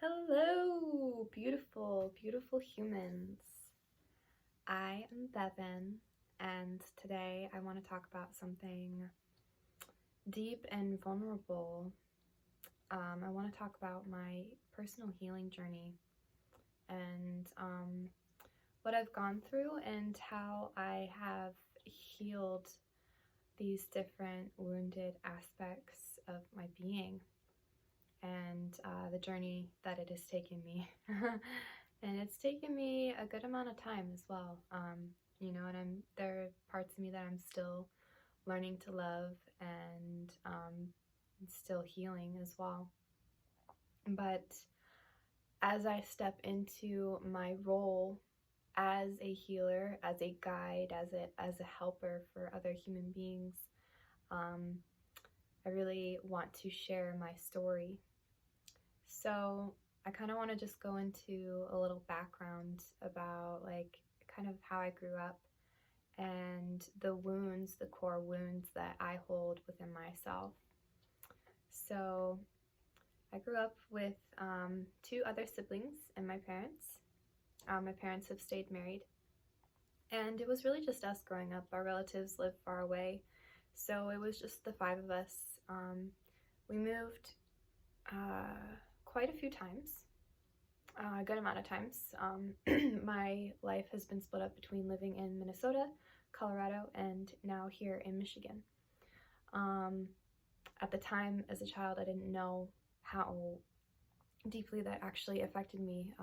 Hello, beautiful, beautiful humans. I am Bevan, and today I want to talk about something deep and vulnerable. I want to talk about my personal healing journey and what I've gone through and how I have healed these different wounded aspects of my being and the journey that it has taken me. And it's taken me a good amount of time as well. And there are parts of me that I'm still learning to love and still healing as well. But as I step into my role as a healer, as a guide, as a helper for other human beings, I really want to share my story. So I kind of want to just go into a little background about kind of how I grew up and the wounds, the core wounds that I hold within myself. So I grew up with two other siblings and my parents. My parents have stayed married, and it was really just us growing up. Our relatives lived far away, so it was just the five of us. We moved quite a few times, a good amount of times. My life has been split up between living in Minnesota, Colorado, and now here in Michigan. At the time, as a child, I didn't know how deeply that actually affected me,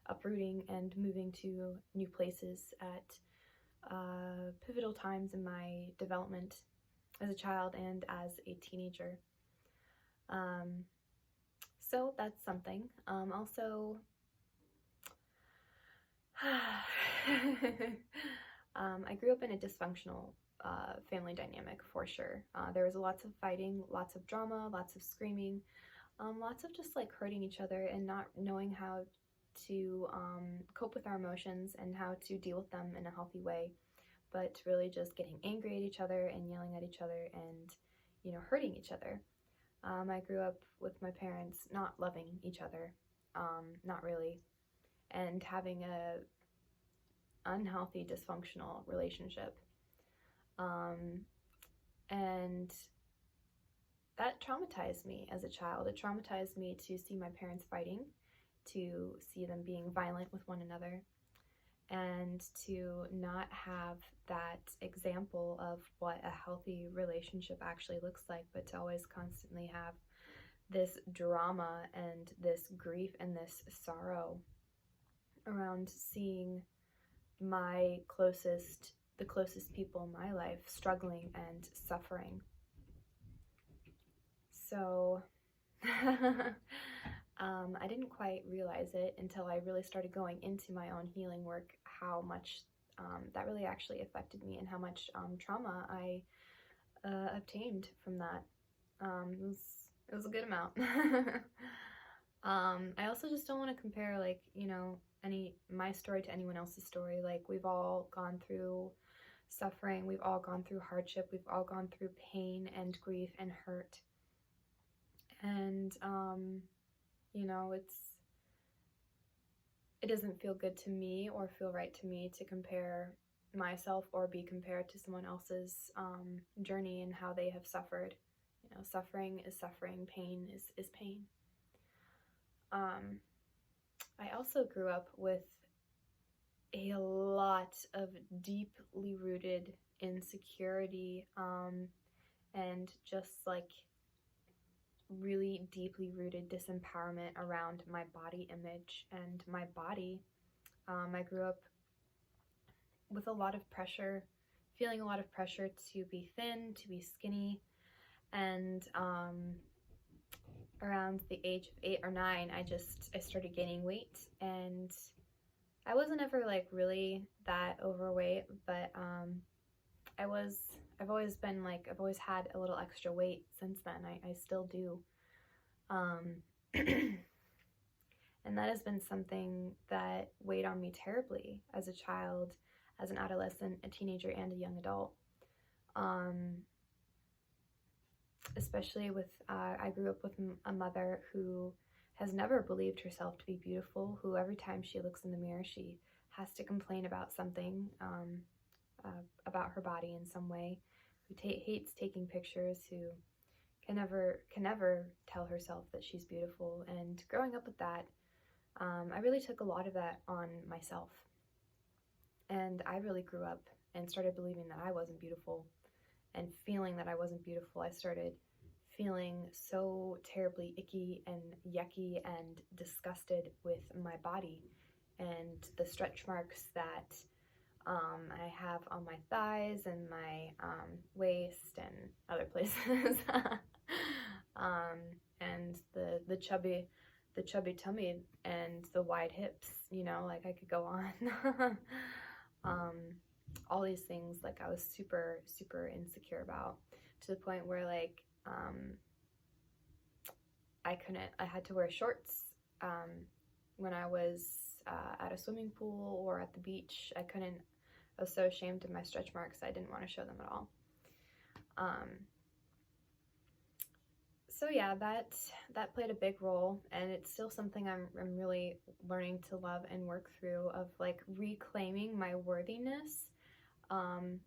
uprooting and moving to new places at pivotal times in my development as a child and as a teenager. So that's something. Also, I grew up in a dysfunctional family dynamic for sure. There was lots of fighting, lots of drama, lots of screaming, lots of just like hurting each other and not knowing how to cope with our emotions and how to deal with them in a healthy way, but really just getting angry at each other and yelling at each other and, hurting each other. I grew up with my parents not loving each other, not really, and having a unhealthy, dysfunctional relationship. And that traumatized me as a child. It traumatized me to see my parents fighting, to see them being violent with one another, and to not have that example of what a healthy relationship actually looks like, but to always constantly have this drama and this grief and this sorrow around seeing the closest people in my life struggling and suffering. So I didn't quite realize it until I really started going into my own healing work, how much that really actually affected me and how much trauma I obtained from that. It was a good amount. I also just don't want to compare my story to anyone else's story. Like, we've all gone through suffering, we've all gone through hardship, we've all gone through pain and grief and hurt. And it doesn't feel good to me or feel right to me to compare myself or be compared to someone else's journey and how they have suffered. Suffering is suffering, pain is pain. I also grew up with a lot of deeply rooted insecurity and just like really deeply rooted disempowerment around my body image and my body. I grew up with a lot of pressure, feeling a lot of pressure to be thin, to be skinny, and around the age of 8 or 9, I started gaining weight, and I wasn't ever like really that overweight, but I've always had a little extra weight since then. I still do. And that has been something that weighed on me terribly as a child, as an adolescent, a teenager, and a young adult. Especially with, I grew up with a mother who has never believed herself to be beautiful, who every time she looks in the mirror, she has to complain about something, about her body in some way, who hates taking pictures, who can never tell herself that she's beautiful. And growing up with that, I really took a lot of that on myself. And I really grew up and started believing that I wasn't beautiful and feeling that I wasn't beautiful. I started feeling so terribly icky and yucky and disgusted with my body and the stretch marks that I have on my thighs and my waist and other places. And the chubby tummy and the wide hips, you know, like I could go on. All these things, like I was super insecure about, to the point where like I had to wear shorts when I was at a swimming pool or at the beach. I was so ashamed of my stretch marks, I didn't want to show them at all. So yeah, that played a big role, and it's still something I'm really learning to love and work through, of like reclaiming my worthiness, and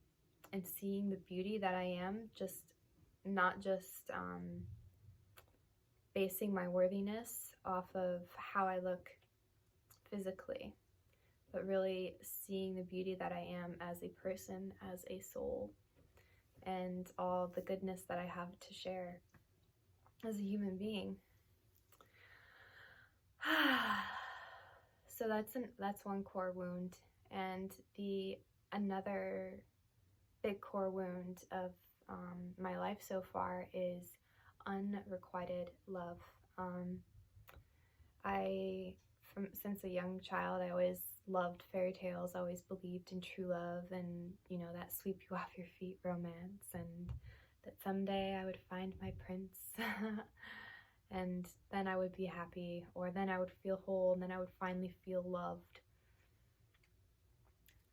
seeing the beauty that I am, not just basing my worthiness off of how I look physically, but really seeing the beauty that I am as a person, as a soul, and all the goodness that I have to share as a human being. So that's one core wound, and another big core wound of my life so far is unrequited love. Since a young child, I always loved fairy tales. I always believed in true love, and you know, that sweep you off your feet romance, and that someday I would find my prince and then I would be happy, or then I would feel whole, and then I would finally feel loved.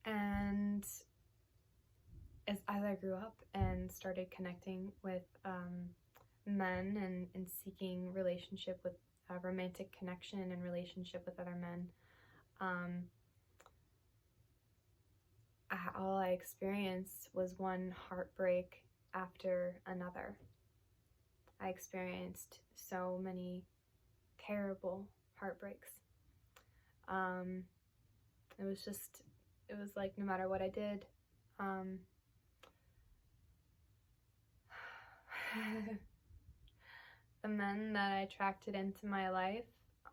And as I grew up and started connecting with men and seeking relationship with romantic connection and relationship with other men, all I experienced was one heartbreak after another. I experienced so many terrible heartbreaks. It was like no matter what I did, the men that I attracted into my life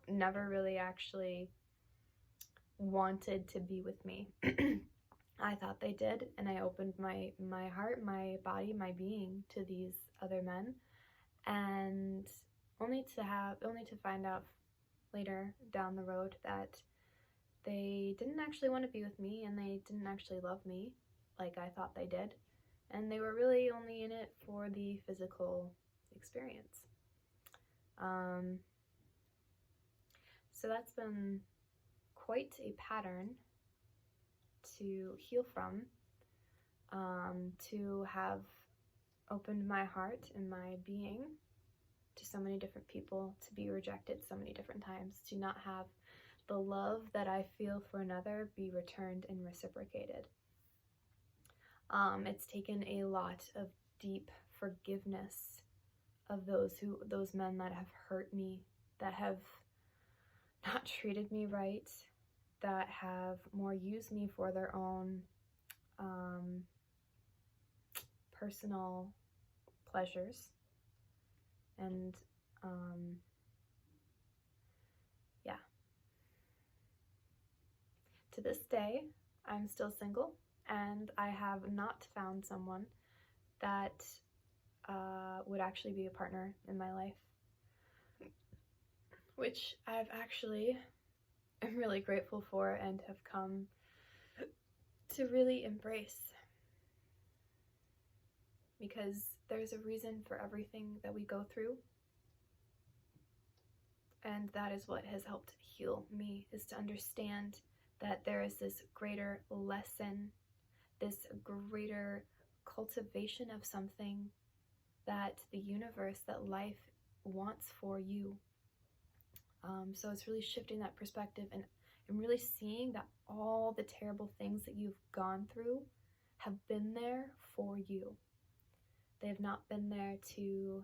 never really actually wanted to be with me. I thought they did, and I opened my heart, my body, my being to these other men, and only to find out later down the road that they didn't actually want to be with me, and they didn't actually love me like I thought they did, and they were really only in it for the physical experience. So that's been quite a pattern to heal from, to have opened my heart and my being to so many different people, to be rejected so many different times, to not have the love that I feel for another be returned and reciprocated. It's taken a lot of deep forgiveness of those men that have hurt me, that have not treated me right, that have more used me for their own personal pleasures. And yeah. To this day, I'm still single, and I have not found someone that would actually be a partner in my life, which I'm really grateful for and have come to really embrace, because there's a reason for everything that we go through, and that is what has helped heal me, is to understand that there is this greater lesson, this greater cultivation of something that the universe, that life wants for you. So it's really shifting that perspective and really seeing that all the terrible things that you've gone through have been there for you. They have not been there to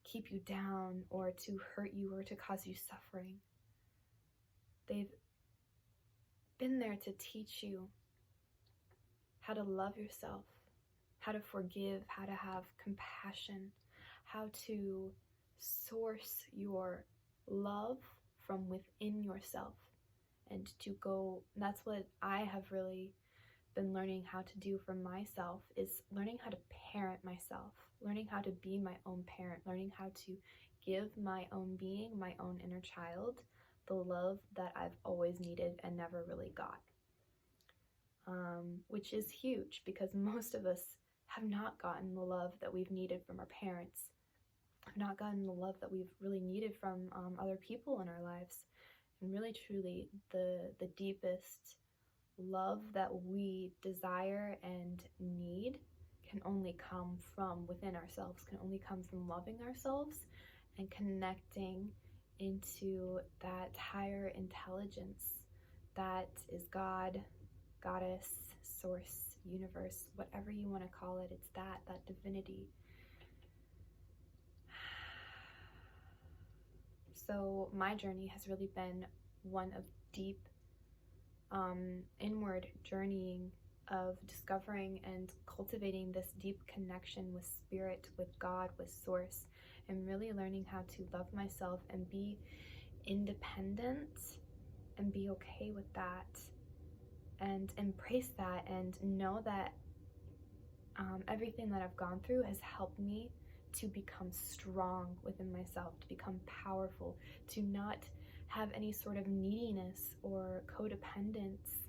keep you down or to hurt you or to cause you suffering. They've been there to teach you how to love yourself, how to forgive, how to have compassion, how to source your love from within yourself, and to go. That's what I have really been learning how to do for myself, is learning how to parent myself, learning how to be my own parent, learning how to give my own being, my own inner child, the love that I've always needed and never really got. Which is huge, because most of us have not gotten the love that we've needed from our parents, have not gotten the love that we've really needed from other people in our lives. And really, truly, the deepest love that we desire and need can only come from within ourselves, can only come from loving ourselves and connecting into that higher intelligence that is God, Goddess, Source, Universe, whatever you want to call it. It's that divinity. So my journey has really been one of deep inward journeying, of discovering and cultivating this deep connection with spirit, with God, with Source, and really learning how to love myself and be independent and be okay with that and embrace that, and know that everything that I've gone through has helped me to become strong within myself, to become powerful, to not have any sort of neediness or codependence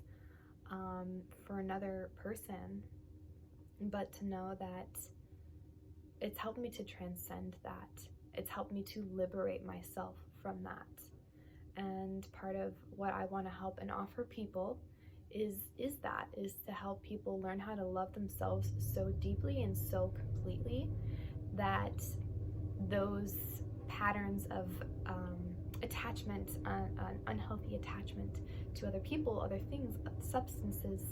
for another person, but to know that it's helped me to transcend that. It's helped me to liberate myself from that. And part of what I want to help and offer people is to help people learn how to love themselves so deeply and so completely that those patterns of attachment, unhealthy attachment to other people, other things, substances,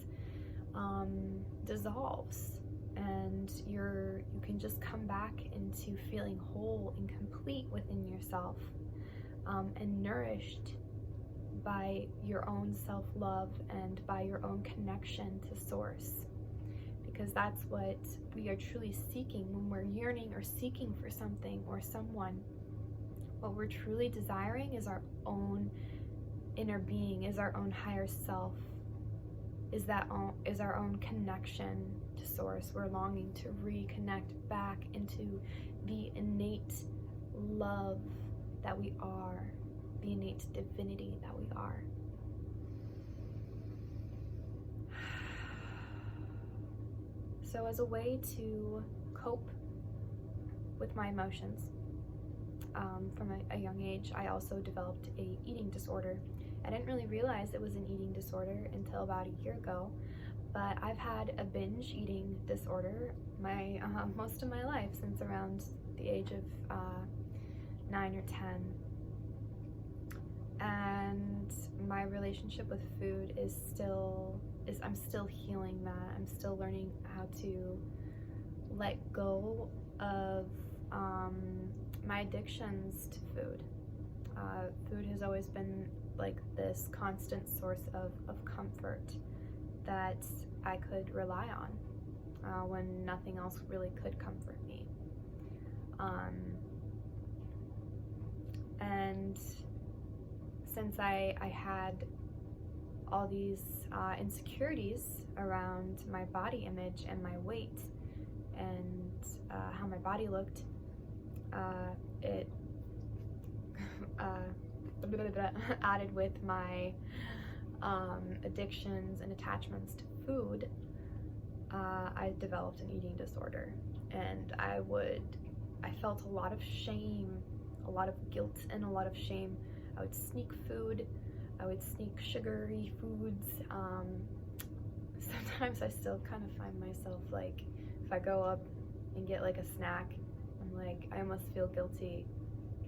dissolves, and you can just come back into feeling whole and complete within yourself, and nourished by your own self-love and by your own connection to Source. Because that's what we are truly seeking when we're yearning or seeking for something or someone. What we're truly desiring is our own inner being, is our own higher self, is our own connection to Source. We're longing to reconnect back into the innate love that we are, the innate divinity that we are. So as a way to cope with my emotions, from a young age, I also developed a eating disorder. I didn't really realize it was an eating disorder until about a year ago, but I've had a binge eating disorder most of my life, since around the age of 9 or 10. And my relationship with food I'm still healing that. I'm still learning how to let go of my addictions to food. Food has always been like this constant source of comfort that I could rely on when nothing else really could comfort me. And since I had all these insecurities around my body image and my weight and how my body looked, it added with my addictions and attachments to food, I developed an eating disorder. And I felt a lot of shame, a lot of guilt and a lot of shame. I would sneak food, I would sneak sugary foods. Sometimes I still kind of find myself, like, if I go up and get like a snack, I'm like, I almost feel guilty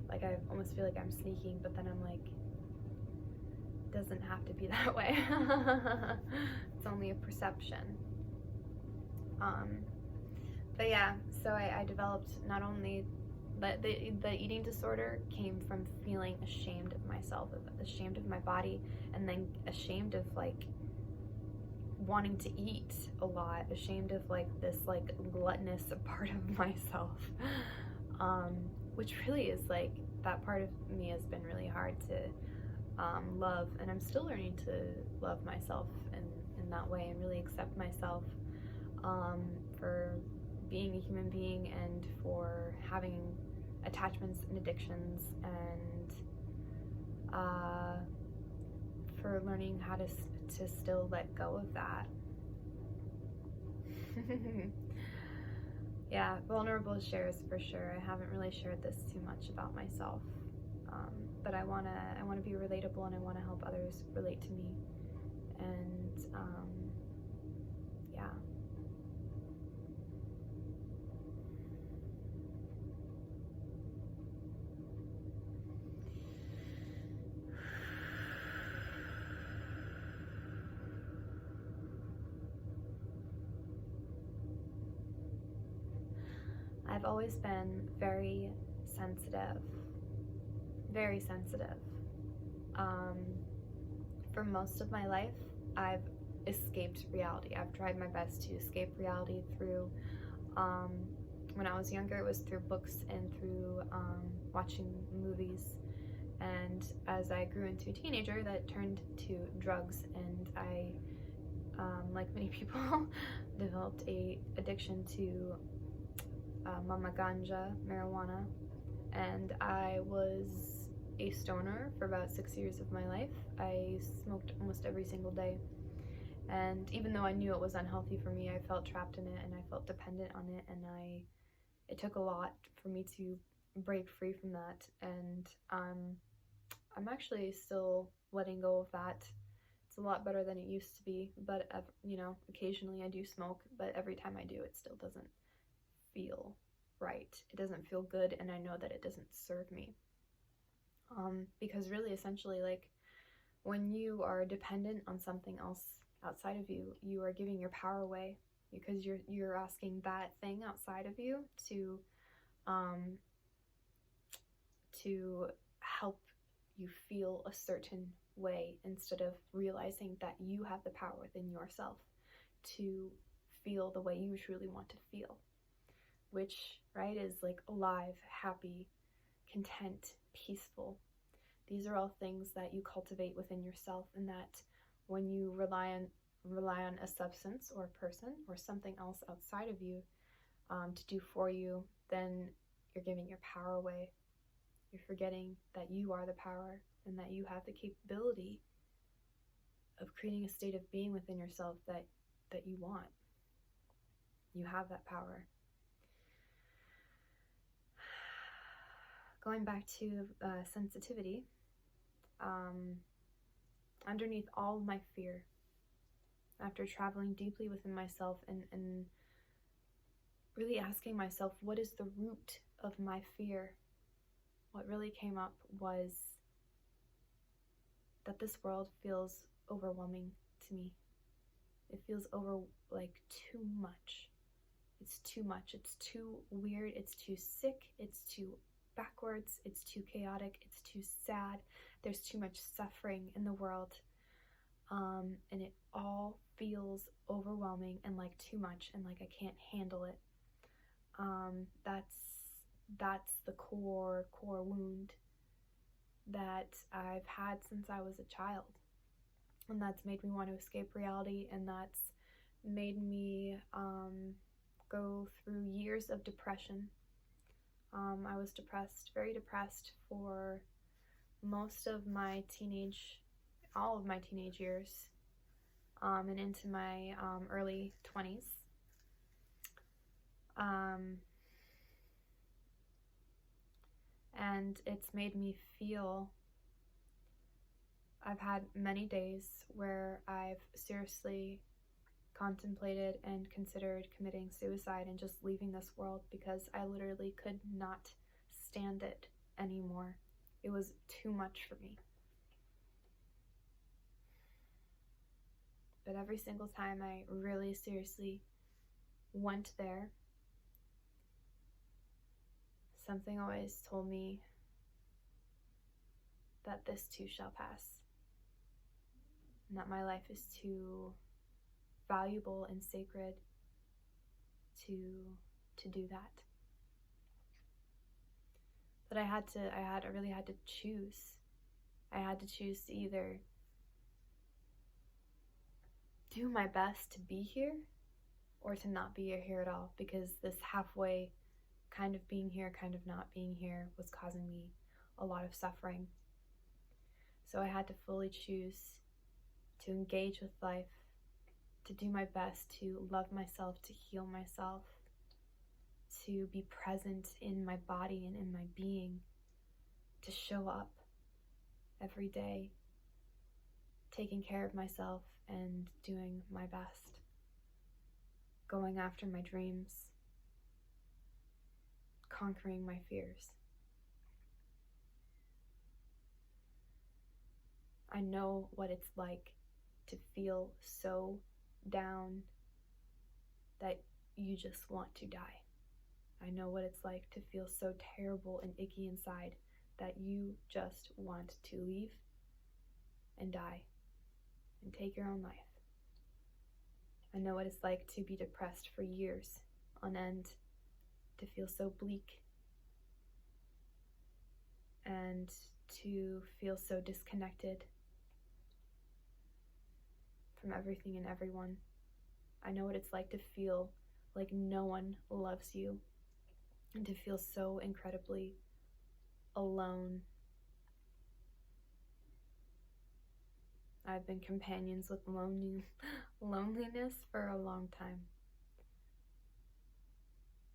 Like, I almost feel like I'm sneaking, but then I'm like, it doesn't have to be that way. It's only a perception. But yeah, so I developed not only the eating disorder came from feeling ashamed of myself, ashamed of my body, and then ashamed of like wanting to eat a lot, ashamed of like this like gluttonous part of myself, which really is like, that part of me has been really hard to love, and I'm still learning to love myself in that way and really accept myself for being a human being and for having attachments and addictions, and for learning how to still let go of that. Yeah, vulnerable shares for sure. I haven't really shared this too much about myself, but I wanna be relatable, and I wanna help others relate to me, and yeah. I've always been very sensitive, very sensitive. For most of my life, I've escaped reality. I've tried my best to escape reality through, when I was younger, it was through books and through watching movies. And as I grew into a teenager, that turned to drugs, and I, like many people, developed a addiction to mama ganja, marijuana, and I was a stoner for about 6 years of my life. I smoked almost every single day, and even though I knew it was unhealthy for me, I felt trapped in it and I felt dependent on it, and it took a lot for me to break free from that, and I'm actually still letting go of that. It's a lot better than it used to be, but you know, occasionally I do smoke, but every time I do, it still doesn't feel right. It doesn't feel good, and I know that it doesn't serve me. Because really, essentially, like, when you are dependent on something else outside of you, you are giving your power away, because you're asking that thing outside of you to help you feel a certain way, instead of realizing that you have the power within yourself to feel the way you truly want to feel, which, right, is like alive, happy, content, peaceful. These are all things that you cultivate within yourself, and that when you rely on a substance or a person or something else outside of you to do for you, then you're giving your power away. You're forgetting that you are the power, and that you have the capability of creating a state of being within yourself that you want. You have that power. Going back to sensitivity, underneath all my fear, after traveling deeply within myself and really asking myself, what is the root of my fear? What really came up was that this world feels overwhelming to me. It feels too much. It's too much. It's too weird. It's too sick. It's too backwards. It's too chaotic. It's too sad. There's too much suffering in the world. And it all feels overwhelming and like too much, and like I can't handle it. That's the core wound that I've had since I was a child. And that's made me want to escape reality, and that's made me go through years of depression. I was depressed, very depressed, for most of my all of my teenage years, and into my early 20s. And it's made me feel, I've had many days where I've seriously contemplated and considered committing suicide and just leaving this world, because I literally could not stand it anymore. It was too much for me. But every single time I really seriously went there, something always told me that this too shall pass, and that my life is too valuable and sacred to do that. But I really had to choose. I had to choose to either do my best to be here or to not be here at all, because this halfway kind of being here, kind of not being here was causing me a lot of suffering. So I had to fully choose to engage with life, to do my best to love myself, to heal myself, to be present in my body and in my being, to show up every day, taking care of myself and doing my best, going after my dreams, conquering my fears. I know what it's like to feel so down that you just want to die. I know what it's like to feel so terrible and icky inside that you just want to leave and die and take your own life. I know what it's like to be depressed for years on end, to feel so bleak, and to feel so disconnected from everything and everyone. I know what it's like to feel like no one loves you, and to feel so incredibly alone. I've been companions with loneliness for a long time.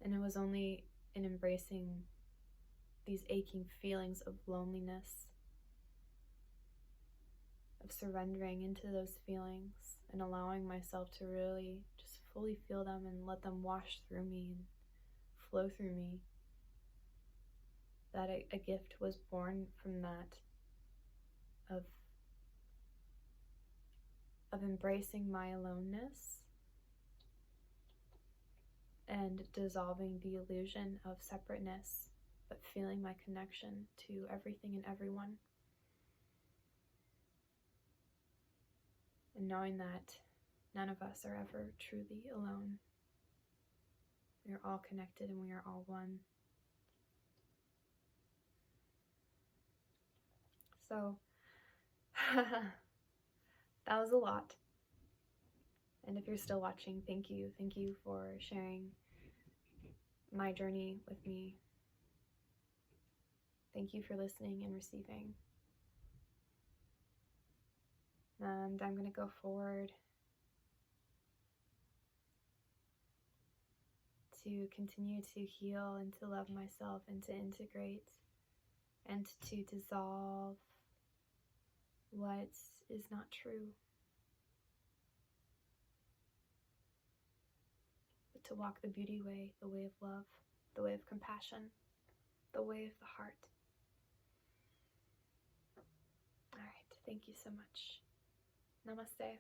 And it was only in embracing these aching feelings of loneliness, of surrendering into those feelings and allowing myself to really just fully feel them and let them wash through me and flow through me, that a gift was born from that, of embracing my aloneness and dissolving the illusion of separateness, but feeling my connection to everything and everyone. And knowing that none of us are ever truly alone. We are all connected and we are all one. So, that was a lot. And if you're still watching, thank you. Thank you for sharing my journey with me. Thank you for listening and receiving. And I'm going to go forward to continue to heal and to love myself and to integrate and to dissolve what is not true, but to walk the beauty way, the way of love, the way of compassion, the way of the heart. All right, thank you so much. Namaste.